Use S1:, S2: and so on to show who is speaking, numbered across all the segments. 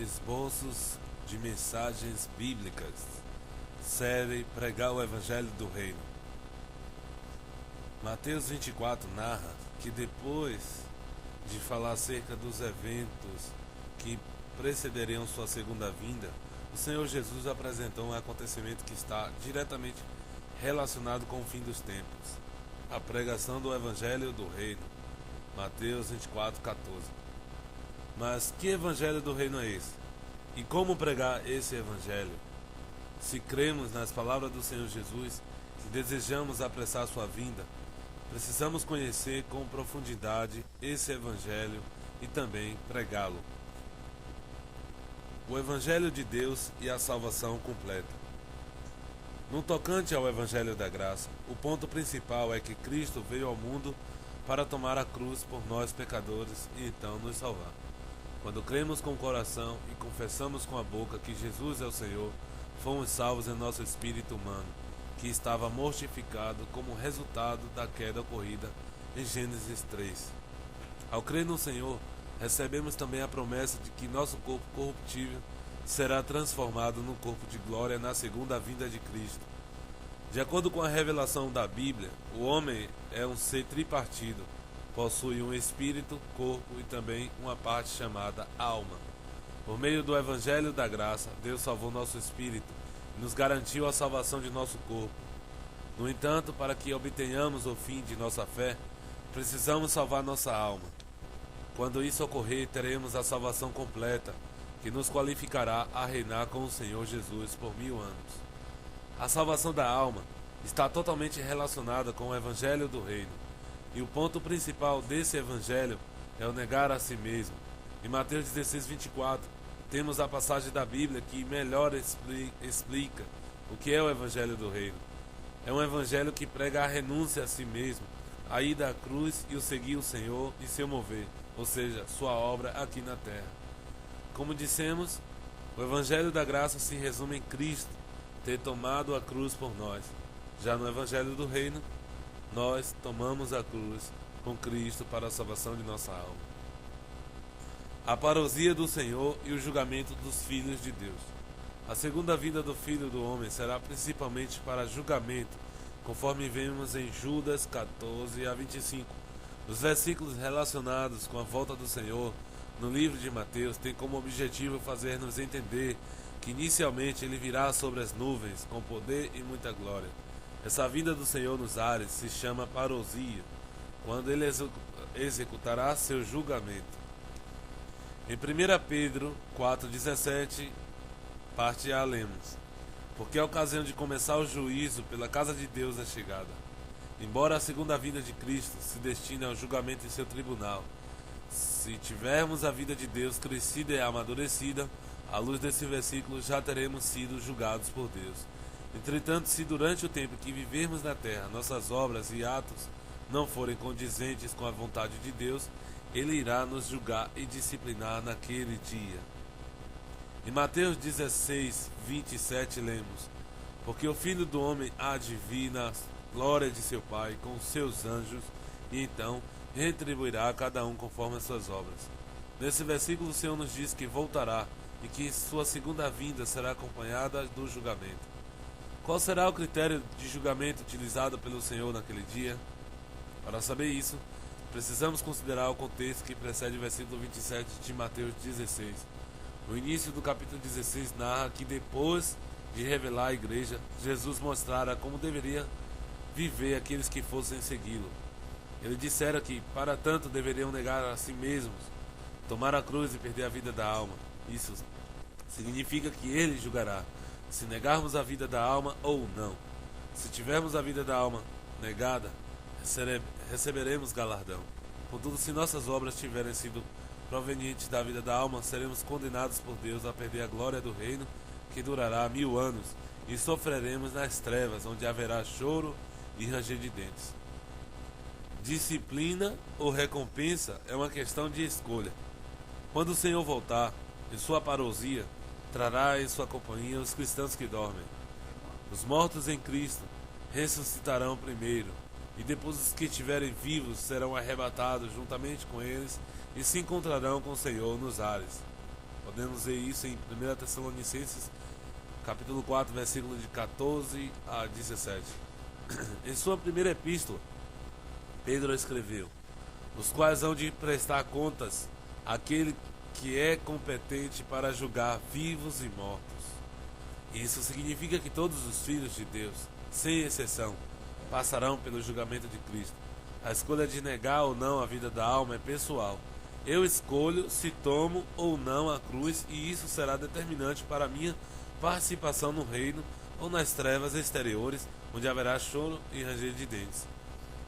S1: Esboços de Mensagens Bíblicas. Série Pregar o Evangelho do Reino. Mateus 24 narra que depois de falar acerca dos eventos que precederiam sua segunda vinda, o Senhor Jesus apresentou um acontecimento que está diretamente relacionado com o fim dos tempos: a pregação do Evangelho do Reino. Mateus 24:14. Mas que Evangelho do Reino é esse? E como pregar esse Evangelho? Se cremos nas palavras do Senhor Jesus e desejamos apressar sua vinda, precisamos conhecer com profundidade esse Evangelho e também pregá-lo. O Evangelho de Deus e a salvação completa. No tocante ao Evangelho da Graça, o ponto principal é que Cristo veio ao mundo para tomar a cruz por nós pecadores e então nos salvar. Quando cremos com o coração e confessamos com a boca que Jesus é o Senhor, fomos salvos em nosso espírito humano, que estava mortificado como resultado da queda ocorrida em Gênesis 3. Ao crer no Senhor, recebemos também a promessa de que nosso corpo corruptível será transformado num corpo de glória na segunda vinda de Cristo. De acordo com a revelação da Bíblia, o homem é um ser tripartido, possui um espírito, corpo e também uma parte chamada alma. Por meio do Evangelho da Graça, Deus salvou nosso espírito e nos garantiu a salvação de nosso corpo. No entanto, para que obtenhamos o fim de nossa fé, precisamos salvar nossa alma. Quando isso ocorrer, teremos a salvação completa, que nos qualificará a reinar com o Senhor Jesus por 1000 anos. A salvação da alma está totalmente relacionada com o Evangelho do Reino. E o ponto principal desse Evangelho é o negar a si mesmo. Em Mateus 16:24, temos a passagem da Bíblia que melhor explica o que é o Evangelho do Reino. É um Evangelho que prega a renúncia a si mesmo, a ida à cruz e o seguir o Senhor e seu mover, ou seja, sua obra aqui na terra. Como dissemos, o Evangelho da Graça se resume em Cristo ter tomado a cruz por nós. Já no Evangelho do Reino, nós tomamos a cruz com Cristo para a salvação de nossa alma. A parousia do Senhor e o julgamento dos filhos de Deus. A segunda vinda do Filho do Homem será principalmente para julgamento, conforme vemos em Judas 14-25. Os versículos relacionados com a volta do Senhor no livro de Mateus têm como objetivo fazer-nos entender que inicialmente ele virá sobre as nuvens com poder e muita glória. Essa vinda do Senhor nos ares se chama parousia, quando ele executará seu julgamento. Em 1 Pedro 4,17, parte A, lemos: porque a ocasião de começar o juízo pela casa de Deus é chegada. Embora a segunda vinda de Cristo se destine ao julgamento em seu tribunal, se tivermos a vida de Deus crescida e amadurecida, à luz desse versículo já teremos sido julgados por Deus. Entretanto, se durante o tempo que vivermos na terra nossas obras e atos não forem condizentes com a vontade de Deus, Ele irá nos julgar e disciplinar naquele dia. Em Mateus 16:27 lemos: porque o Filho do Homem há de vir na glória de seu Pai com os seus anjos, e então retribuirá a cada um conforme as suas obras. Nesse versículo o Senhor nos diz que voltará e que sua segunda vinda será acompanhada do julgamento. Qual será o critério de julgamento utilizado pelo Senhor naquele dia? Para saber isso, precisamos considerar o contexto que precede o versículo 27 de Mateus 16. O início do capítulo 16 narra que depois de revelar à igreja, Jesus mostrara como deveria viver aqueles que fossem segui-lo. Ele dissera que, para tanto, deveriam negar a si mesmos, tomar a cruz e perder a vida da alma. Isso significa que Ele julgará se negarmos a vida da alma ou não. Se tivermos a vida da alma negada, receberemos galardão. Contudo, se nossas obras tiverem sido provenientes da vida da alma, seremos condenados por Deus a perder a glória do reino, que durará 1000 anos, e sofreremos nas trevas, onde haverá choro e ranger de dentes. Disciplina ou recompensa é uma questão de escolha. Quando o Senhor voltar, em sua parousia, trará em sua companhia os cristãos que dormem. Os mortos em Cristo ressuscitarão primeiro, e depois os que estiverem vivos serão arrebatados juntamente com eles e se encontrarão com o Senhor nos ares. Podemos ver isso em 1 Tessalonicenses, capítulo 4, versículo de 14 a 17. Em sua primeira epístola, Pedro escreveu: os quais hão de prestar contas àquele que é competente para julgar vivos e mortos. Isso significa que todos os filhos de Deus, sem exceção, passarão pelo julgamento de Cristo. A escolha de negar ou não a vida da alma é pessoal. Eu escolho se tomo ou não a cruz, e isso será determinante para a minha participação no reino ou nas trevas exteriores, onde haverá choro e ranger de dentes.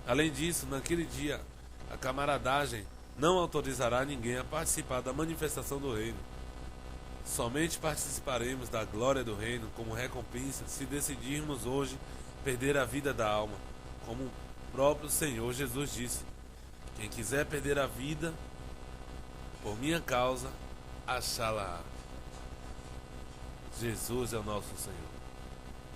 S1: Além disso, naquele dia, a camaradagem não autorizará ninguém a participar da manifestação do reino. Somente participaremos da glória do reino como recompensa se decidirmos hoje perder a vida da alma, como o próprio Senhor Jesus disse: quem quiser perder a vida por minha causa, achá-la. Jesus é o nosso Senhor.